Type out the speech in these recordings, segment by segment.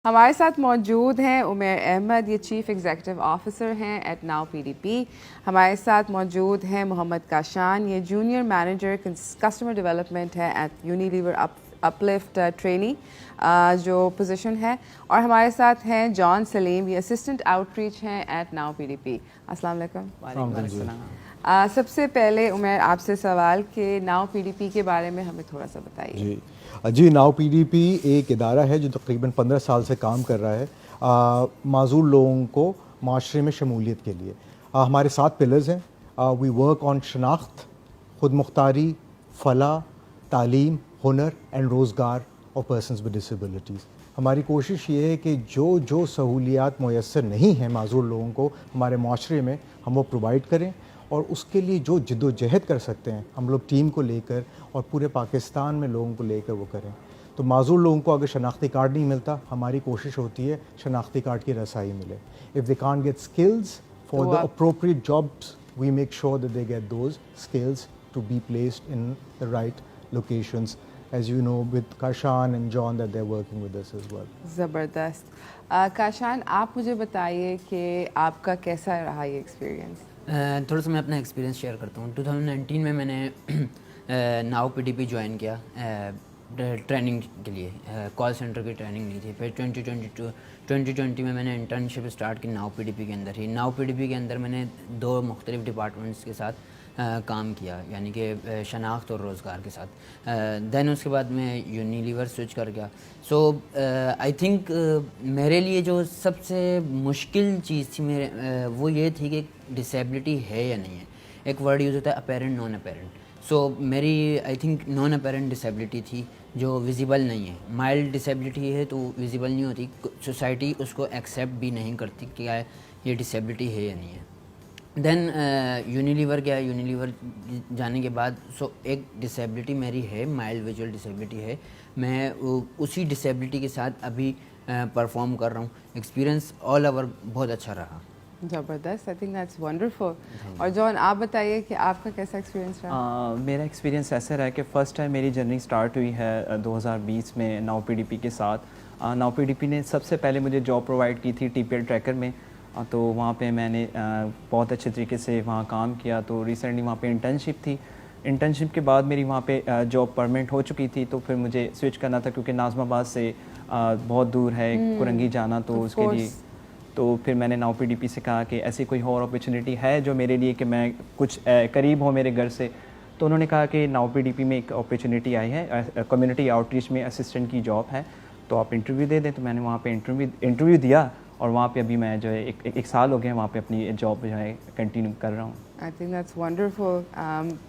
हमारे साथ मौजूद हैं उमैर अहमद, ये चीफ़ एग्जीक्यूटिव ऑफिसर हैं एट नाउ पीडीपी। हमारे साथ मौजूद हैं मोहम्मद काशान, ये जूनियर मैनेजर कस्टमर डेवलपमेंट है एट यूनिलीवर अपलिफ्ट ट्रेनी जो पोजीशन है। और हमारे साथ हैं जॉन सलीम, ये असिस्टेंट आउटरीच हैं एट नाउ पीडीपी। अस्सलाम वालेकुम। सबसे पहले उमैर आपसे सवाल कि नाउ पीडीपी के बारे में हमें थोड़ा सा बताइए। जी, नाउ पीडीपी एक इदारा है जो तकरीबन 15 साल से काम कर रहा है माजूर लोगों को माशरे में शमूलियत के लिए। हमारे 7 पिलर्स हैं। वी वर्क ऑन शनाख्त, खुद मुख्तारी, फलाह, तालीम, हुनर एंड रोज़गार और पर्सनस विद डिसेबिलिटीज़। हमारी कोशिश ये है कि जो सहूलियात मुयस्सर नहीं हैं माजूर लोगों को हमारे माशरे में, हम वो प्रोवाइड करें और उसके लिए जो जिद्दोजहद कर सकते हैं हम लोग टीम को लेकर और पूरे पाकिस्तान में लोगों को लेकर वो करें। तो माजूर लोगों को अगर शनाख्ती कार्ड नहीं मिलता, हमारी कोशिश होती है शनाख्ती कार्ड की रसाई मिले। If they can't get skills for the appropriate jobs, we make sure that they get those skills to be placed in the right locations, as you know with Kashan and John that they're working with us as well. ज़बरदस्त। काशान, आप मुझे बताइए कि आपका कैसा रहा ये experience? थोड़ा सा मैं अपना एक्सपीरियंस शेयर करता हूँ। 2019 में मैंने नाउ पीडीपी ज्वाइन किया ट्रेनिंग के लिए। कॉल सेंटर की ट्रेनिंग नहीं थी। फिर 2020 में मैंने इंटर्नशिप स्टार्ट की नाउ पीडीपी के अंदर ही। नाउ पीडीपी के अंदर मैंने 2 मुख्तलिफ डिपार्टमेंट्स के साथ काम किया, यानी कि शनाख्त और रोज़गार के साथ। दैन उसके बाद मैं यूनिलीवर स्विच कर गया। सो आई थिंक मेरे लिए जो सबसे मुश्किल चीज़ थी मेरे वो ये थी कि डिसेबिलिटी है या नहीं है। एक वर्ड यूज़ होता है अपेरेंट, नॉन अपेरेंट। सो मेरी I think non apparent disability थी जो विजिबल नहीं है। माइल्ड डिसेबिलिटी है तो विजिबल नहीं होती, सोसाइटी उसको एक्सेप्ट भी नहीं करती कि ये डिसेबिलिटी है या नहीं है। देन यूनिलीवर गया। यूनिलीवर जाने के बाद एक डिसेबिलिटी मेरी है, माइल्ड विजुअल डिसेबिलिटी है। मैं उसी डिसेबिलिटी के साथ अभी परफॉर्म कर रहा हूँ। एक्सपीरियंस ऑल ओवर बहुत अच्छा रहा। ज़बरदस्त, आई थिंक दैट्स वंडरफुल। और जॉन, आप बताइए कि आपका कैसा एक्सपीरियंस रहा? मेरा एक्सपीरियंस ऐसा रहा कि फ़र्स्ट टाइम मेरी जर्नी स्टार्ट हुई है 2020 में नाउ पीडीपी के साथ। नाउ पीडीपी ने सबसे पहले मुझे जॉब प्रोवाइड की थी टीपीएल ट्रैकर में। तो वहाँ पे मैंने बहुत अच्छे तरीके से वहाँ काम किया। तो रिसेंटली वहाँ पे इंटर्नशिप थी। इंटर्नशिप के बाद मेरी वहाँ पे जॉब परमानेंट हो चुकी थी, तो फिर मुझे स्विच करना था क्योंकि नाज़माबाद से बहुत दूर है कुरंगी जाना, तो उसके लिए तो फिर मैंने नाउ पीडीपी से कहा कि ऐसी कोई और अपॉर्चुनिटी है जो मेरे लिए कि मैं कुछ करीब हो मेरे घर से। तो उन्होंने कहा कि नाउ पीडीपी में एक अपॉर्चुनिटी आई है, कम्युनिटी आउटरीच में असिस्टेंट की जॉब है, तो आप इंटरव्यू दे दें। तो मैंने वहाँ पे इंटरव्यू दिया और वहाँ पे अभी मैं जो है एक साल हो गया वहाँ पे अपनी जॉब जो है कंटिन्यू कर रहा हूँ। आई थिंक दैट्स वंडरफुल।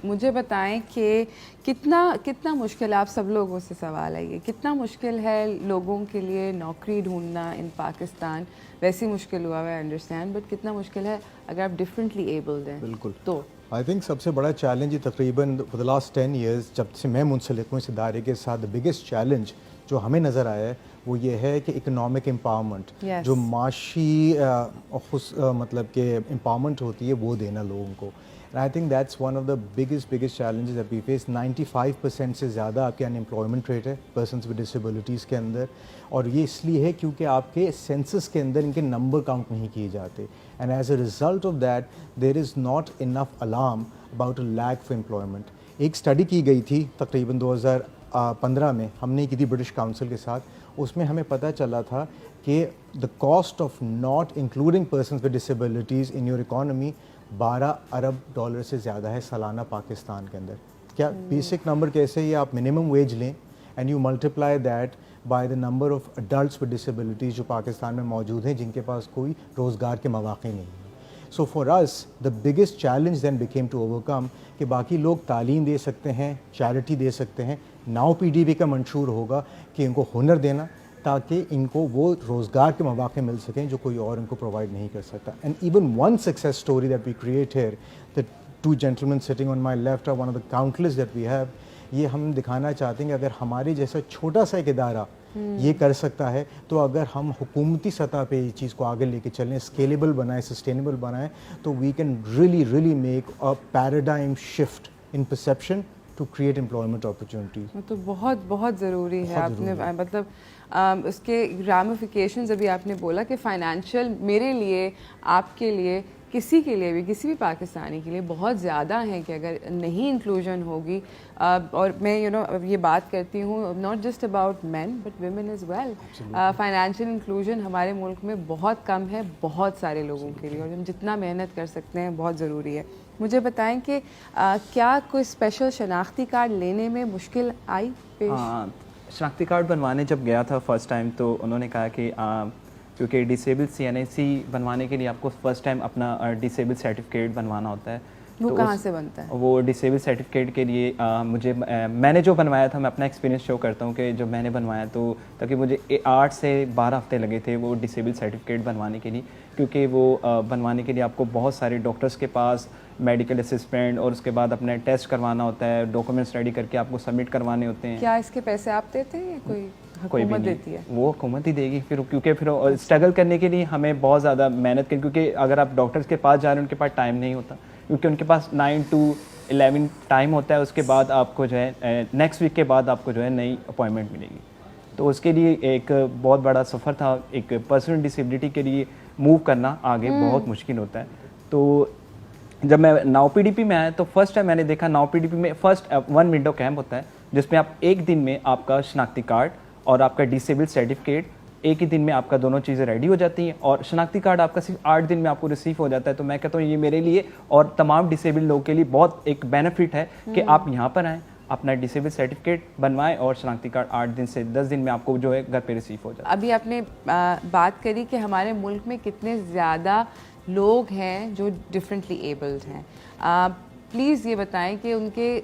मुझे बताएं कि कितना मुश्किल है, आप सब लोगों से सवाल है ये, कितना मुश्किल है लोगों के लिए नौकरी ढूंढना इन पाकिस्तान? वैसे मुश्किल हुआ है, आई अंडरस्टैंड, बट कितना मुश्किल है अगर आप डिफरेंटली एबल्ड हैं? बिल्कुल। तो आई थिंक सबसे बड़ा चैलेंज ही तकरीबन फॉर द लास्ट 10 ईयर्स जब से मैं मुंसलिक हूँ इस इदारे के साथ, द बिगेस्ट चैलेंज जो हमें नज़र आया है वो ये है कि इकोनॉमिक एम्पावरमेंट, जो माशी मतलब कि एम्पावरमेंट होती है वो देना लोगों को। And I think that's one of the biggest challenges that we face. 95% से ज़्यादा आपके अनएम्प्लॉयमेंट रेट है पर्सन्स विद डिसेबिलिटीज़ के अंदर, और ये इसलिए है क्योंकि आपके सेंसस के अंदर इनके नंबर काउंट नहीं किए जाते। And as a result of that there is not enough alarm about a lack for employment. एक स्टडी की गई थी तकरीबन 2015 में, हमने की थी ब्रिटिश काउंसिल के साथ। उसमें हमें पता चला था कि the cost of not including persons with disabilities in your economy 12 Arab dollar से ज़्यादा है सालाना पाकिस्तान के अंदर। क्या बेसिक नंबर कैसे ही आप मिनिमम वेज लें and you multiply that by the number of adults with disabilities जो पाकिस्तान में मौजूद हैं जिनके पास कोई रोज़गार के मौक़े नहीं हैं। So for us the biggest challenge then became to overcome कि बाकी लोग तालीम दे सकते हैं, चैरिटी दे सकते हैं, नाउ पीडीपी का मंशूर होगा कि इनको हुनर देना ताकि इनको वो रोज़गार के मौक़े मिल सकें जो कोई और इनको प्रोवाइड नहीं कर सकता। And even one success story that we create here, the 2 gentleman sitting on my left are one of the countless that we have. ये हम दिखाना चाहते हैं कि अगर हमारे जैसा छोटा सा एक इदारा ये कर सकता है, तो अगर हम हुकूमती सतह पे इस चीज़ को आगे लेके चलें, स्केलेबल बनाएं, सस्टेनेबल बनाएं, तो we can really make a paradigm shift in perception to create employment opportunities. तो बहुत ज़रूरी है। आपने मतलब उसके रामिफिकेशंस अभी आपने बोला कि फाइनेंशियल मेरे लिए, आपके लिए, किसी के लिए भी, किसी भी पाकिस्तानी के लिए बहुत ज़्यादा है कि अगर नहीं इंक्लूजन होगी, और मैं ये बात करती हूँ not just about men but women is well, financial inclusion हमारे मुल्क में बहुत कम है बहुत सारे लोगों के लिए, और हम जितना मेहनत कर सकते हैं बहुत ज़रूरी है। मुझे बताएं कि क्या कोई स्पेशल शनाख्ती कार्ड लेने में मुश्किल आई पेश? शनाख्ती कार्ड बनवाने जब गया था फर्स्ट टाइम, तो उन्होंने कहा कि क्योंकि डिसेबल CNAC बनवाने के लिए आपको फ़र्स्ट टाइम अपना डिसेबल सर्टिफिकेट बनवाना होता है। वो तो कहाँ से बनता है? वो डिसेबल सर्टिफिकेट के लिए मैंने जो बनवाया था, मैं अपना एक्सपीरियंस शो करता हूँ कि जो मैंने बनवाया तो ताकि मुझे 8 से 12 हफ्ते लगे थे वो डिसेबल सर्टिफिकेट बनवाने के लिए, क्योंकि वो बनवाने के लिए आपको बहुत सारे डॉक्टर्स के पास मेडिकल असिस्टेंट और उसके बाद अपने टेस्ट करवाना होता है, डॉक्यूमेंट्स रेडी करके आपको सबमिट करवाने होते हैं। क्या इसके पैसे आप देते हैं या कोई हुकूमत देती है? वो हुकूमत ही देगी फिर, क्योंकि फिर स्ट्रगल करने के लिए हमें बहुत ज़्यादा मेहनत करनी, क्योंकि अगर आप डॉक्टर्स के पास जा रहे हैं उनके पास टाइम नहीं होता, क्योंकि उनके पास 9 to 11 टाइम होता है। उसके बाद आपको जो है नेक्स्ट वीक के बाद आपको जो है नई अपॉइंटमेंट मिलेगी। तो उसके लिए एक बहुत बड़ा सफ़र था। एक पर्सनल डिसेबिलिटी के लिए मूव करना आगे बहुत मुश्किल होता है। तो जब मैं नाउ PDP में आया तो फर्स्ट टाइम मैंने देखा नाउ PDP में फर्स्ट 1 विंडो कैंप होता है, जिसमें आप एक दिन में आपका शनाख्ती कार्ड और आपका डिसेबल सर्टिफिकेट एक ही दिन में आपका दोनों चीज़ें रेडी हो जाती हैं, और शनाख्ती कार्ड आपका सिर्फ 8 दिन में आपको रिसीव हो जाता है। तो मैं कहता हूँ ये मेरे लिए और तमाम डिसेबल लोगों के लिए बहुत एक बेनिफिट है कि आप यहाँ पर आएँ, अपना डिसेबल सर्टिफिकेट बनवाएं और शनाख्ती कार्ड 8 दिन से 10 दिन में आपको जो है घर पे रिसीव हो जाता है। अभी आपने बात करी कि हमारे मुल्क में कितने ज़्यादा लोग हैं जो डिफरेंटली एबल्ड हैं। प्लीज़ ये बताएं कि उनके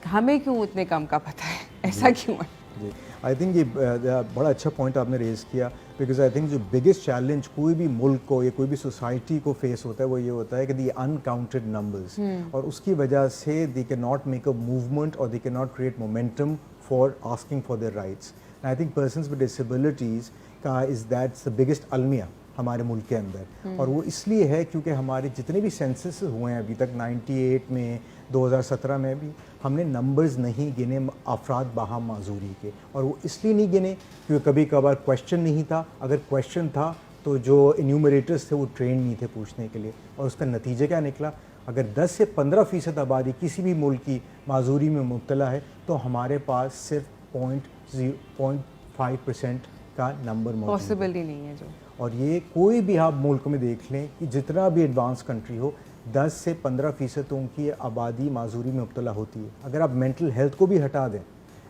हमें क्यों उतने कम का पता है, ऐसा क्यों है? जी, आई थिंक ये बड़ा अच्छा पॉइंट आपने रेज़ किया, बिकॉज आई थिंक जो बिगेस्ट चैलेंज कोई भी मुल्क को या कोई भी सोसाइटी को फेस होता है वो ये होता है कि दी अनकाउंटेड नंबर्स, और उसकी वजह से they can not make a movement और they can not create momentum for asking for their rights. I think persons with disabilities का इज़ दैट्स द बिगेस्ट अलमिया हमारे मुल्क के अंदर, और वो इसलिए है क्योंकि हमारे जितने भी सेंसस हुए हैं अभी तक 98 में, 2017 में भी हमने नंबर्स नहीं गिने अफराद बाहम माजूरी के, और वो इसलिए नहीं गिने क्योंकि कभी कभार क्वेश्चन नहीं था, अगर क्वेश्चन था तो जो इन्यूमरेटर्स थे वो ट्रेन नहीं थे पूछने के लिए, और उसका नतीजा क्या निकला? अगर 10 से 15% आबादी किसी भी मुल्क की माजूरी में मुब्तला है तो हमारे पास सिर्फ 0.5% का नंबर मौजूद है। पॉसिबल ही नहीं है जो, और ये कोई भी आप मुल्क में देख लें कि जितना भी एडवांस कंट्री हो, 10 से 15% उनकी आबादी माजूरी में मुब्तला होती है। अगर आप मेंटल हेल्थ को भी हटा दें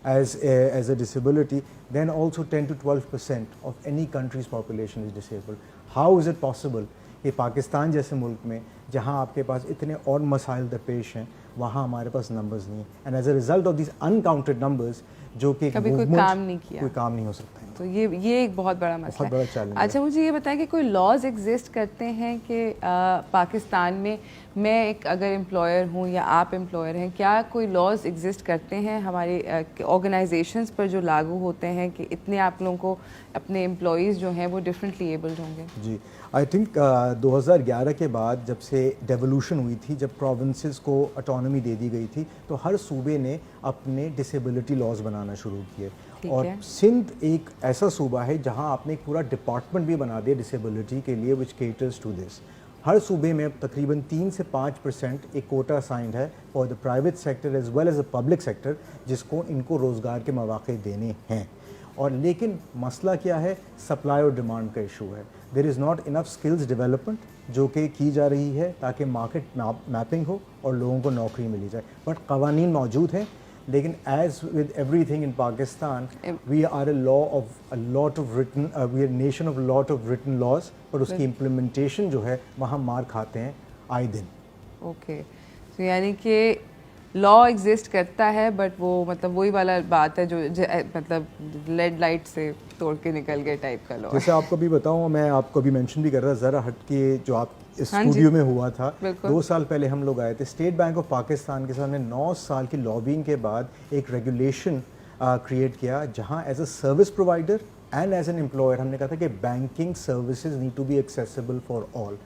as a disability, then also 10 to 12% of any country's population is disabled. How is it possible कि पाकिस्तान जैसे मुल्क में जहाँ आपके पास इतने और मसाइल दरपेश हैं, वहाँ हमारे पास नंबर्स नहीं हैं, and as a result of this uncounted numbers जो कि कभी कोई काम नहीं किया, कोई काम नहीं हो सकता है। तो ये एक बहुत बड़ा मसला है। बड़ा चैलेंज है। अच्छा, मुझे ये बताएं कि कोई लॉज एग्जिस्ट करते हैं कि पाकिस्तान में मैं एक अगर एम्प्लॉयर हूँ या आप एम्प्लॉयर हैं, क्या कोई लॉज एग्जिस्ट करते हैं हमारी ऑर्गेनाइजेशंस पर जो लागू होते हैं कि इतने आप लोगों को अपने एम्प्लॉयज़ जो हैं वो डिफरेंटली एबल्ड होंगे? जी, आई थिंक 2011 के बाद जब से डेवोल्यूशन हुई थी, जब प्रोविंसेस को ऑटोनॉमी दे दी गई थी, तो हर सूबे ने अपने डिसेबिलिटी लॉज बनाना शुरू किए, और सिंध एक ऐसा सूबा है जहां आपने एक पूरा डिपार्टमेंट भी बना दिया डिसेबिलिटी के लिए, विच केटर्स टू दिस। हर सूबे में तकरीबन 3 से 5% एक कोटा असाइंड है for the private sector as well as the public sector, जिसको इनको रोज़गार के मौके देने हैं। और लेकिन मसला क्या है? सप्लाई और डिमांड का इशू है। There is not enough skills development जो कि की जा रही है ताकि मार्केट मैपिंग हो और लोगों को नौकरी मिली जाए, बट कवानीन मौजूद हैं। लेकिन as with everything in Pakistan, we are we are nation of lot of written laws, पर उसकी इम्प्लीमेंटेशन जो है वहाँ मार खाते हैं आए दिन। ओके, तो यानी कि लॉ एग्जिस्ट करता है बट वो मतलब वही वाला बात है जो मतलब लेड लाइट से तोड़ के निकल गए टाइप का लॉ। जैसे आपको भी बताऊँ, मैं आपको भी मेंशन भी कर रहा, ज़रा हट के जो आप स्टूडियो में हुआ था 2 साल पहले हम लोग आए थे। स्टेट बैंक ऑफ पाकिस्तान के सामने 9 साल की लॉबिंग के बाद एक रेगुलेशन क्रिएट किया, जहां as a service provider and as an employer हमने कहा था कि banking services need to be accessible for all.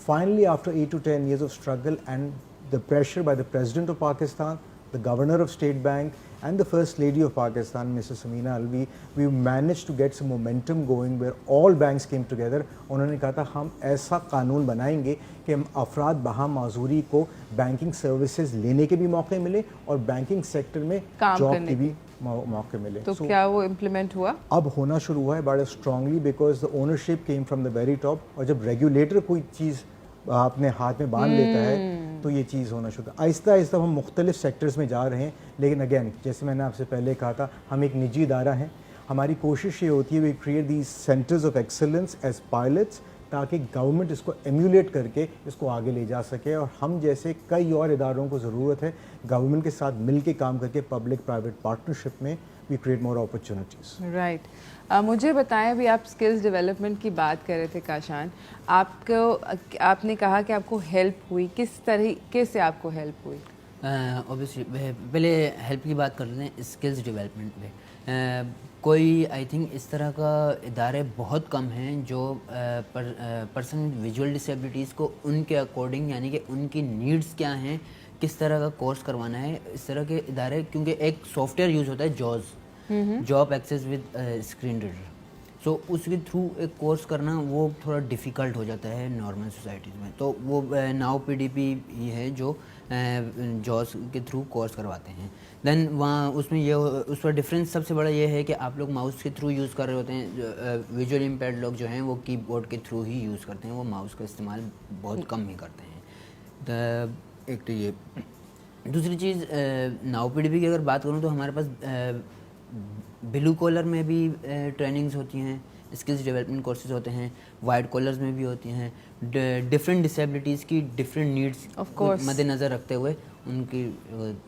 Finally after 8 to 10 years of struggle and the pressure by the President of Pakistan, the Governor of State Bank and the First Lady of Pakistan, Mrs. Samina Alvi, we managed to get some momentum going where all banks came together. उन्होंने कहा था हम ऐसा कानून बनाएंगे कि हम अफराद बहा माजूरी को बैंकिंग सर्विसेज लेने के भी मौके मिले और बैंकिंग सेक्टर में जॉब के भी मौके मिले. तो क्या वो इम्प्लीमेंट हुआ? अब होना शुरू हुआ है बड़ा strongly because the ownership came from the very top. और जब रेगुलेटर कोई चीज़ अपने हाथ में बांध लेता है तो ये चीज़ होना शुरू. आहिस्ता आहिस्ता हम मुख्तलिफ सेक्टर्स में जा रहे हैं, लेकिन अगेन जैसे मैंने आपसे पहले कहा था हम एक निजी इदारा हैं. हमारी कोशिश ये होती है we create these centres of excellence as pilots ताकि गवर्नमेंट इसको एम्यूलेट करके इसको आगे ले जा सके. और हम जैसे कई और इदारों को ज़रूरत है गवर्नमेंट के साथ मिल के काम करके पब्लिक प्राइवेट पार्टनरशिप में we create more opportunities. Right. मुझे बताएं, अभी आप स्किल्स डेवलपमेंट की बात कर रहे थे काशान, आपने कहा कि आपको हेल्प हुई, किस तरीके से आपको हेल्प हुई? ऑब्वियसली पहले हेल्प की बात कर रहे हैं स्किल्स डेवलपमेंट में. कोई आई थिंक इस तरह का इदारे बहुत कम हैं जो पर्सन विद विजुअल डिसेबिलिटीज़ को उनके अकॉर्डिंग यानी कि उनकी नीड्स क्या हैं, किस तरह का कोर्स करवाना है, इस तरह के इदारे. क्योंकि एक सॉफ्टवेयर यूज़ होता है job access with screen reader. So उसके थ्रू एक कोर्स करना वो थोड़ा डिफ़िकल्ट हो जाता है नॉर्मल सोसाइटीज़ में. तो वो नाउ पीडीपी ही है जो जॉब्स के थ्रू कोर्स करवाते हैं. देन वहाँ उसमें ये उस पर डिफरेंस सबसे बड़ा ये है कि आप लोग माउस के थ्रू यूज़ कर रहे होते हैं. विजुअल इम्पेयर्ड लोग जो हैं वो कीबोर्ड के थ्रू ही यूज़ करते हैं, वो माउस का इस्तेमाल बहुत कम ही करते हैं. एक तो ये. दूसरी चीज़ नाउ पीडीपी की अगर बात करूँ तो हमारे पास ब्लू कॉलर में भी ट्रेनिंग्स होती हैं, स्किल्स डेवलपमेंट कोर्सेज होते हैं, वाइट कॉलर्स में भी होती हैं. डिफरेंट डिसेबिलिटीज़ की डिफरेंट नीड्स मद्देनज़र रखते हुए उनकी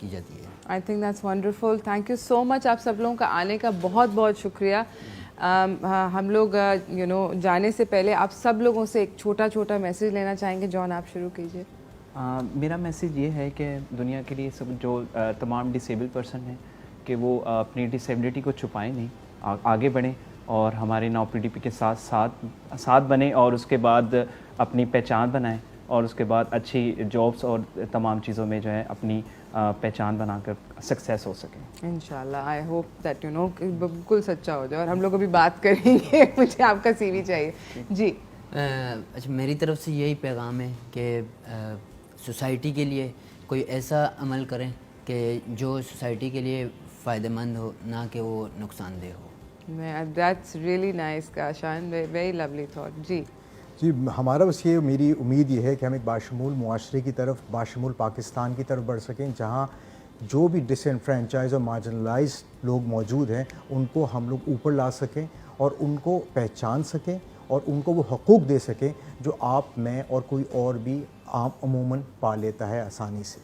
की जाती है. आई think that's wonderful. Thank you so much. आप सब लोगों का आने का बहुत बहुत शुक्रिया. हम लोग जाने से पहले आप सब लोगों से एक छोटा छोटा मैसेज लेना चाहेंगे. जॉन, आप शुरू कीजिए. मेरा मैसेज ये है कि दुनिया के लिए सब जो तमाम डिसेबल पर्सन हैं कि वो अपनी डिसेबिलिटी को छुपाएं नहीं, आगे बढ़ें और हमारे नाउ पीडीपी के साथ बने और उसके बाद अपनी पहचान बनाएं और उसके बाद अच्छी जॉब्स और तमाम चीज़ों में जो है अपनी पहचान बनाकर सक्सेस हो सके. इंशाल्लाह. आई होप दैट बिल्कुल सच्चा हो जाए और हम लोग अभी बात करेंगे. मुझे आपका सीवी चाहिए जी. अच्छा, मेरी तरफ से यही पैगाम है कि सोसाइटी के लिए कोई ऐसा अमल करें कि जो सोसाइटी के लिए फ़ायदेमंद हो, ना कि वो नुकसानदेह हो. That's really nice Kashan. Very lovely thought. जी हमारा बस ये मेरी उम्मीद ये है कि हम एक बाशमूल मुआशरे की तरफ, बाशमूल पाकिस्तान की तरफ बढ़ सकें जहाँ जो भी डिसएनफ्रेंचाइज और मार्जिनलाइज लोग मौजूद हैं उनको हम लोग ऊपर ला सकें और उनको पहचान सकें और उनको वो हकूक़ दे सकें जो आप, मैं और कोई और भी आम अमूमन पा लेता है आसानी से.